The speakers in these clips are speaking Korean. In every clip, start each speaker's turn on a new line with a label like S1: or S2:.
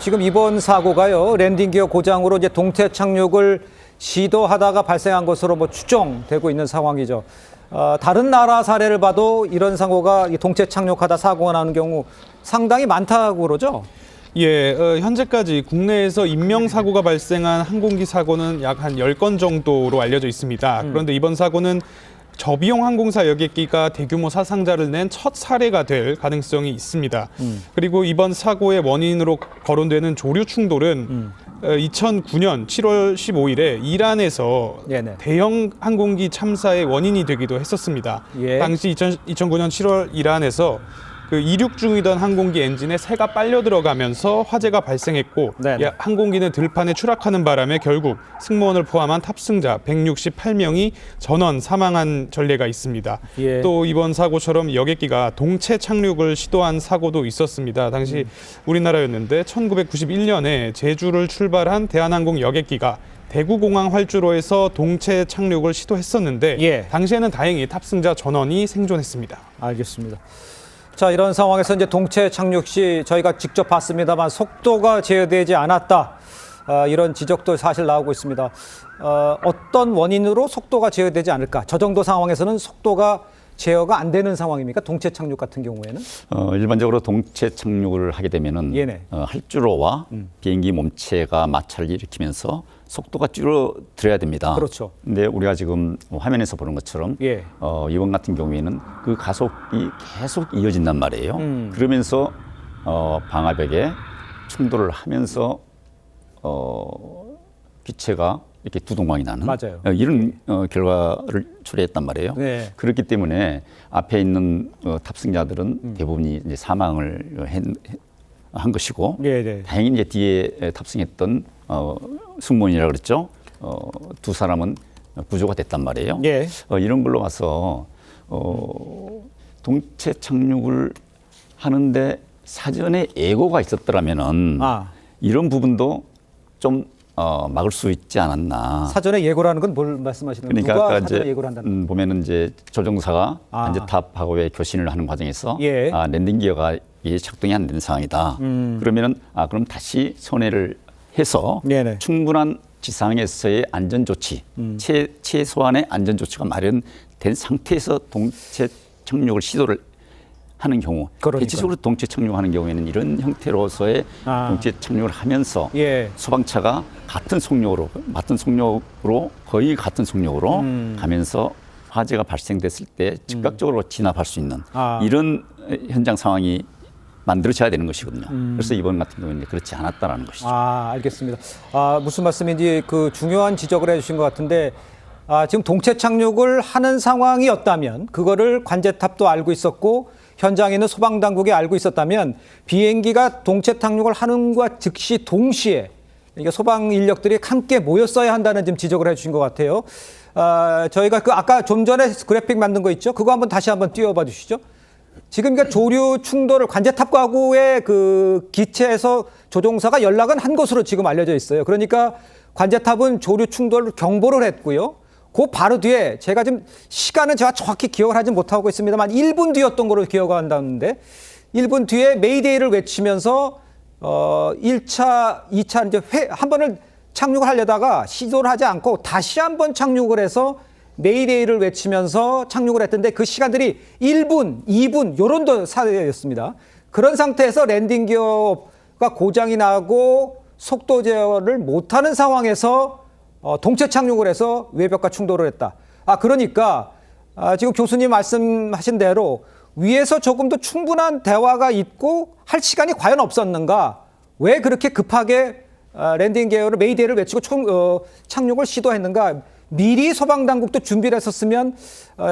S1: 지금 이번 사고가요, 랜딩 기어 고장으로 이제 동체 착륙을 시도하다가 발생한 것으로 추정되고 있는 상황이죠. 다른 나라 사례를 봐도 이런 사고가 동체 착륙하다 사고가 나는 경우 상당히 많다고 그러죠.
S2: 예, 현재까지 국내에서 인명사고가 발생한 항공기 사고는 약 한 10건 정도로 알려져 있습니다. 그런데 이번 사고는 저비용 항공사 여객기가 대규모 사상자를 낸 첫 사례가 될 가능성이 있습니다. 그리고 이번 사고의 원인으로 거론되는 조류 충돌은 2009년 7월 15일에 이란에서
S1: 네네.
S2: 대형 항공기 참사의 원인이 되기도 했었습니다.
S1: 예.
S2: 당시 2009년 7월 이란에서 그 이륙 중이던 항공기 엔진에 새가 빨려 들어가면서 화재가 발생했고,
S1: 네네.
S2: 항공기는 들판에 추락하는 바람에 결국 승무원을 포함한 탑승자 168명이 전원 사망한 전례가 있습니다.
S1: 예.
S2: 또 이번 사고처럼 여객기가 동체 착륙을 시도한 사고도 있었습니다. 당시 우리나라였는데 1991년에 제주를 출발한 대한항공 여객기가 대구공항 활주로에서 동체 착륙을 시도했었는데
S1: 예.
S2: 당시에는 다행히 탑승자 전원이 생존했습니다.
S1: 알겠습니다. 자, 이런 상황에서 이제 동체 착륙 시 저희가 직접 봤습니다만 속도가 제어되지 않았다. 이런 지적도 사실 나오고 있습니다. 어떤 원인으로 속도가 제어되지 않을까? 저 정도 상황에서는 속도가 제어가 안 되는 상황입니까? 동체 착륙 같은 경우에는?
S3: 일반적으로 동체 착륙을 하게 되면은
S1: 예네.
S3: 활주로와 비행기 몸체가 마찰을 일으키면서 속도가 줄어들어야 됩니다.
S1: 그렇죠.
S3: 근데 우리가 지금 화면에서 보는 것처럼
S1: 예.
S3: 이번 같은 경우에는 그 가속이 계속 이어진단 말이에요. 그러면서 방화벽에 충돌을 하면서 기체가 이렇게 두동강이 나는
S1: 맞아요.
S3: 이런 결과를 초래했단 말이에요.
S1: 네.
S3: 그렇기 때문에 앞에 있는 탑승자들은 대부분이 이제 사망을 한 것이고,
S1: 네, 네.
S3: 다행히 이제 뒤에 탑승했던 승무원이라 그랬죠. 두 사람은 구조가 됐단 말이에요.
S1: 예.
S3: 이런 걸로 봐서 동체 착륙을 하는데 사전에 예고가 있었더라면은 이런 부분도 좀 막을 수 있지 않았나.
S1: 사전에 예고라는 건 뭘 말씀하시는 거예요?
S3: 그러니까
S1: 누가
S3: 아까
S1: 사전에
S3: 이제
S1: 예고를 한다는
S3: 보면은 이제 조종사가 관제탑하고의 교신을 하는 과정에서
S1: 예.
S3: 랜딩 기어가 이게 작동이 안 되는 상황이다. 그러면은 그럼 다시 선회를 해서
S1: 네네.
S3: 충분한 지상에서의 안전 조치, 최소한의 안전 조치가 마련된 상태에서 동체 착륙을 시도를 하는 경우,
S1: 그러니까요.
S3: 대체적으로 동체 착륙하는 경우에는 이런 형태로서의 동체 착륙을 하면서
S1: 예.
S3: 소방차가 같은 속력으로 거의 같은 속력으로 가면서 화재가 발생됐을 때 즉각적으로 진압할 수 있는 이런 현장 상황이 만들어져야 되는 것이거든요. 그래서 이번 같은 경우는 그렇지 않았다라는 것이죠.
S1: 알겠습니다. 무슨 말씀인지 그 중요한 지적을 해주신 것 같은데, 지금 동체 착륙을 하는 상황이었다면 그거를 관제탑도 알고 있었고 현장에 있는 소방당국이 알고 있었다면 비행기가 동체 착륙을 하는 것과 즉시 동시에 이게 소방 인력들이 함께 모였어야 한다는 지금 지적을 해주신 것 같아요. 저희가 아까 좀 전에 그래픽 만든 거 있죠? 그거 다시 한번 띄워봐 주시죠. 지금 그러니까 조류 충돌을 관제탑과의 그 기체에서 조종사가 연락은 한 것으로 지금 알려져 있어요. 그러니까 관제탑은 조류 충돌을 경보를 했고요. 그 바로 뒤에 제가 지금 시간은 제가 정확히 기억을 하지 못하고 있습니다만 1분 뒤였던 걸로 기억한다는데 1분 뒤에 메이데이를 외치면서 1차, 2차 이제 한 번을 착륙을 하려다가 시도를 하지 않고 다시 한 번 착륙을 해서 메이데이를 외치면서 착륙을 했던데 그 시간들이 1분, 2분 요런 사이였습니다. 그런 상태에서 랜딩 기어가 고장이 나고 속도 제어를 못하는 상황에서 동체 착륙을 해서 외벽과 충돌을 했다. 그러니까 지금 교수님 말씀하신 대로 위에서 조금 더 충분한 대화가 있고 할 시간이 과연 없었는가? 왜 그렇게 급하게 랜딩 기어를 메이데이를 외치고 착륙을 시도했는가? 미리 소방당국도 준비를 했었으면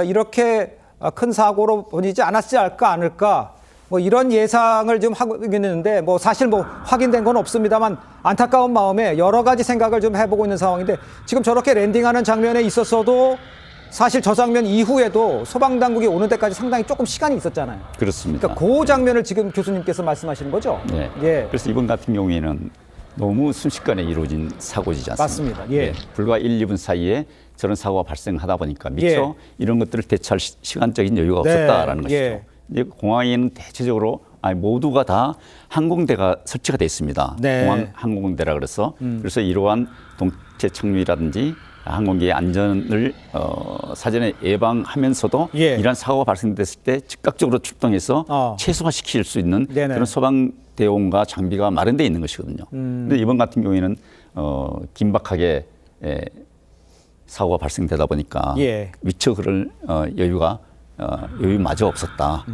S1: 이렇게 큰 사고로 번지지 않을까 이런 예상을 좀 하고 있는데 사실 확인된 건 없습니다만 안타까운 마음에 여러 가지 생각을 좀 해보고 있는 상황인데 지금 저렇게 랜딩하는 장면에 있었어도 사실 저 장면 이후에도 소방당국이 오는 데까지 상당히 조금 시간이 있었잖아요.
S3: 그렇습니다.
S1: 그러니까 그 장면을 지금 교수님께서 말씀하시는 거죠?
S3: 네.
S1: 예.
S3: 그래서 이번 같은 경우에는 너무 순식간에 이루어진 사고지지 않습니까?
S1: 맞습니다. 예.
S3: 불과 1, 2분 사이에 저런 사고가 발생하다 보니까 미처 이런 것들을 대처할 시간적인 여유가 없었다라는 것이죠.
S1: 예.
S3: 이제 공항에는 대체적으로 모두가 다 항공대가 설치가 돼 있습니다.
S1: 네.
S3: 공항 항공대라 그래서 그래서 이러한 동체 착륙이라든지 항공기의 안전을 사전에 예방하면서도
S1: 예.
S3: 이러한 사고가 발생됐을 때 즉각적으로 출동해서 최소화시킬 수 있는
S1: 네네.
S3: 그런 소방대원과 장비가 마련되어 있는 것이거든요. 그런데 이번 같은 경우에는 긴박하게 사고가 발생되다 보니까
S1: 예.
S3: 미처 그럴 여유마저 없었다.